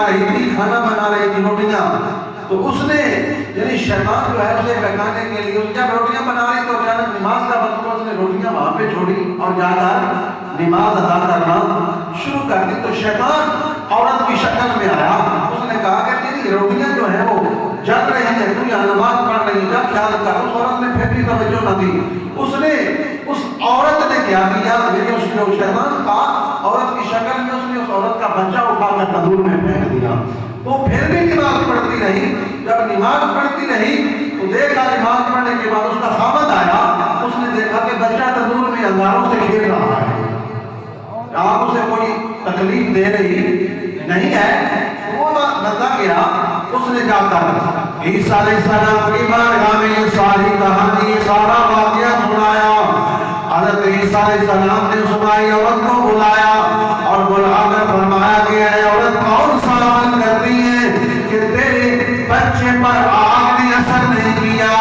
رہی تھی، کھانا بنا رہی تھی، روٹیاں، تو اس نے یعنی شیطان جو ہے اسے بہکانے کے لیے جب روٹیاں بنا رہی تو اچانک نماز کا وقت ہوا، اس نے روٹیاں وہاں پہ چھوڑی اور جا کر نماز ادا کرنا شروع کر دی۔ تو شیطان عورت کی شکل میں آیا، اس نے کہا کہ تیری روٹیاں جو ہیں وہ جل رہی ہیں، تو یہاں نماز پڑھ رہی ہے، خیال کر۔ اس عورت نے پھر بھی توجہ نہ دی، اس نے اس عورت نے کیا کیا، میری اس جو شیطان تھا عورت کی شکل میں، اس نے اس عورت کا بچہ اٹھا کر تندور میں پھینک دیا۔ وہ پھر بھی نماز پڑھتی رہی، جب نماز پڑھتی رہی تو دیکھا نماز پڑھنے کے بعد اس کا خاوند آیا، اس نے دیکھا کہ بچہ تندور میں انگاروں سے کھیل رہا ہے، آپ اسے کوئی تکلیف دے رہی نہیں ہے۔ وہ نظر گیا، اس نے جا کر عیسیٰ علیہ السلام کی بارگاہ میں یہ ساری کہانی، یہ سارا واقعہ سنایا۔ حضرت عیسیٰ علیہ السلام نے سنائی، عورت کو بلایا اور بلا کر فرمایا کہ اے عورت کون سا عمل کرتی ہے کہ تیرے بچے پر آگ نے اثر نہیں کیا؟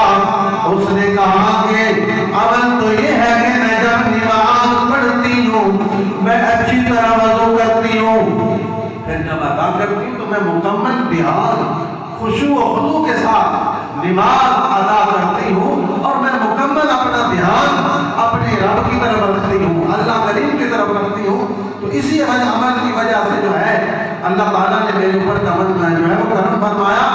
اس نے کہا کہ عمل تو یہ ہے کہ میں جب نماز پڑھتی ہوں میں اچھی طرح وضو کرتی ہوں، پھر جب ادا کرتی ہوں تو میں مکمل دھیان خشوع و خضوع کے ساتھ نماز ادا کرتی ہوں اور میں مکمل اپنا دھیان اپنے رب کی طرف رکھتی ہوں، اللہ کریم کی طرف رکھتی ہوں۔ تو اسی عمل کی وجہ سے جو ہے اللہ تعالیٰ نے میرے اوپر جو ہے وہ کرم فرمایا